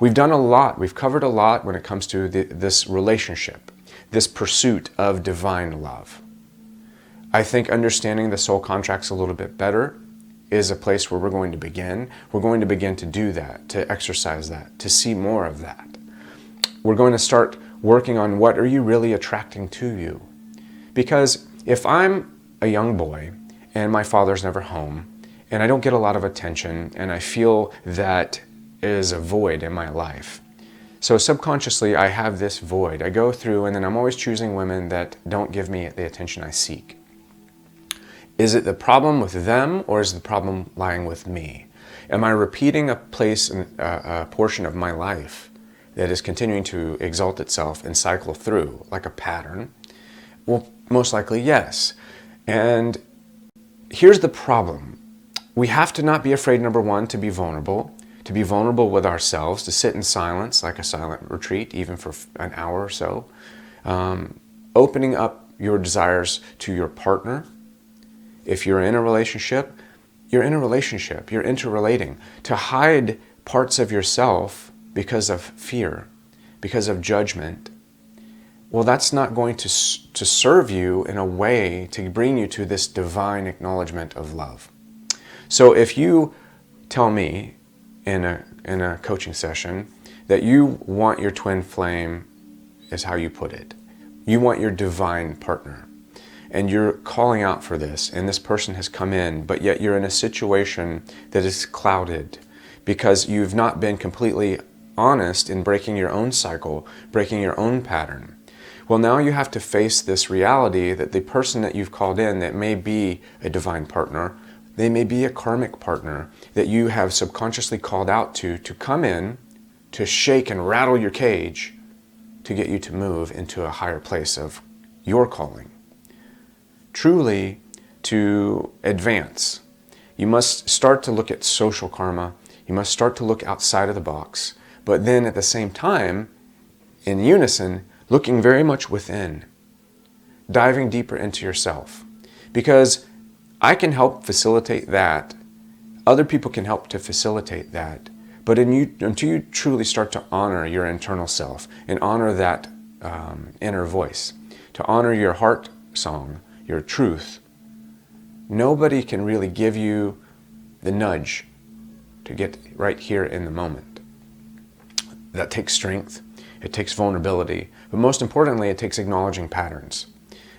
We've done a lot. We've covered a lot when it comes to this relationship, this pursuit of divine love. I think understanding the soul contracts a little bit better is a place where we're going to begin. We're going to begin to do that, to exercise that, to see more of that. We're going to start working on what are you really attracting to you. Because if I'm a young boy and my father's never home and I don't get a lot of attention and I feel that is a void in my life. So subconsciously I have this void. I go through and then I'm always choosing women that don't give me the attention I seek. Is it the problem with them or is the problem lying with me? Am I repeating a place, a portion of my life that is continuing to exalt itself and cycle through like a pattern? Well, most likely yes. And here's the problem. We have to not be afraid, number one, to be vulnerable with ourselves, to sit in silence like a silent retreat, even for an hour or so. Opening up your desires to your partner. If you're in a relationship, you're interrelating. To hide parts of yourself because of fear, because of judgment, well, that's not going to serve you in a way to bring you to this divine acknowledgement of love. So if you tell me in a coaching session that you want your twin flame, is how you put it, you want your divine partner, and you're calling out for this, and this person has come in, but yet you're in a situation that is clouded because you've not been completely honest in breaking your own cycle, breaking your own pattern. Well, now you have to face this reality that the person that you've called in that may be a divine partner, they may be a karmic partner that you have subconsciously called out to come in, to shake and rattle your cage, to get you to move into a higher place of your calling. Truly, to advance, you must start to look at social karma. You must start to look outside of the box, but then at the same time, in unison, looking very much within, diving deeper into yourself. Because I can help facilitate that. Other people can help to facilitate that. But until you truly start to honor your internal self and honor that inner voice, to honor your heart song, your truth, nobody can really give you the nudge to get right here in the moment. That takes strength, it takes vulnerability, but most importantly, it takes acknowledging patterns.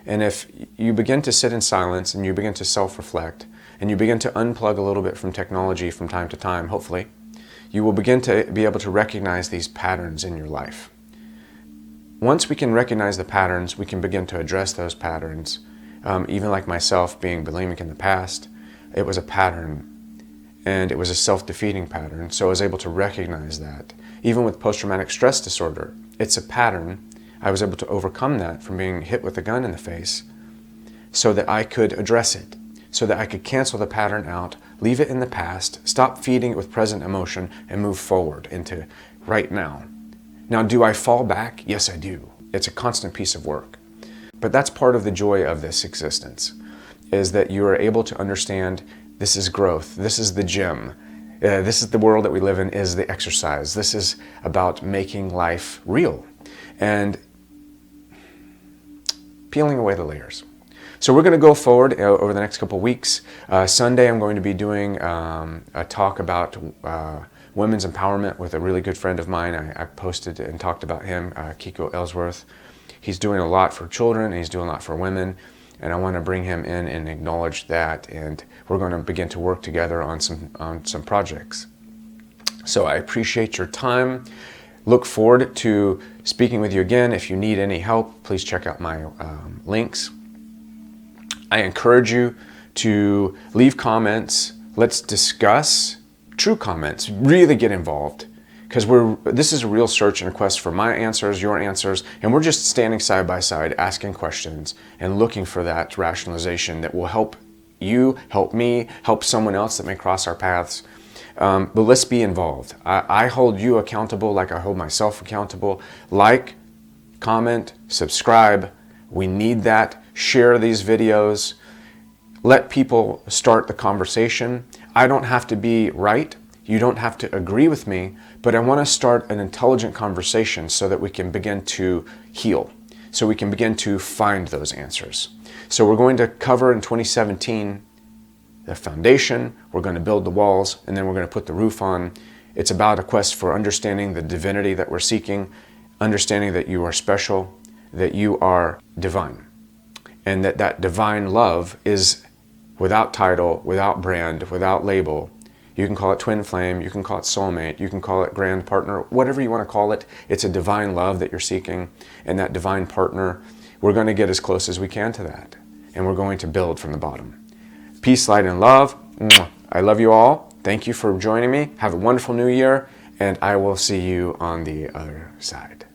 And if you begin to sit in silence and you begin to self-reflect and you begin to unplug a little bit from technology from time to time, hopefully, you will begin to be able to recognize these patterns in your life. Once we can recognize the patterns, we can begin to address those patterns. Even like myself being bulimic in the past, it was a pattern and it was a self-defeating pattern, so I was able to recognize that. Even with post-traumatic stress disorder, it's a pattern. I was able to overcome that from being hit with a gun in the face so that I could address it, so that I could cancel the pattern out, leave it in the past, stop feeding it with present emotion, and move forward into right now. Now, do I fall back? Yes, I do. It's a constant piece of work. But that's part of the joy of this existence, is that you are able to understand this is growth, this is the gym, this is the world that we live in, is the exercise. This is about making life real and peeling away the layers. So we're going to go forward over the next couple of weeks. Sunday I'm going to be doing a talk about women's empowerment with a really good friend of mine. I posted and talked about him, Kiko Ellsworth. He's doing a lot for children and he's doing a lot for women, and I want to bring him in and acknowledge that, and we're going to begin to work together on some projects. So I appreciate your time. Look forward to speaking with you again. If you need any help, please check out my links. I encourage you to leave comments. Let's discuss true comments. Really get involved, because this is a real search and a quest for my answers, your answers, and we're just standing side by side asking questions and looking for that rationalization that will help you, help me, help someone else that may cross our paths. But let's be involved. I hold you accountable like I hold myself accountable. Like, comment, subscribe. We need that. Share these videos. Let people start the conversation. I don't have to be right. You don't have to agree with me, but I want to start an intelligent conversation so that we can begin to heal, so we can begin to find those answers. So we're going to cover in 2017 the foundation, we're going to build the walls, and then we're going to put the roof on. It's about a quest for understanding the divinity that we're seeking, understanding that you are special, that you are divine, and that that divine love is without title, without brand, without label. You can call it twin flame, you can call it soulmate, you can call it grand partner, whatever you want to call it. It's a divine love that you're seeking, and that divine partner, we're going to get as close as we can to that, and we're going to build from the bottom. Peace, light, and love. I love you all. Thank you for joining me. Have a wonderful new year, and I will see you on the other side.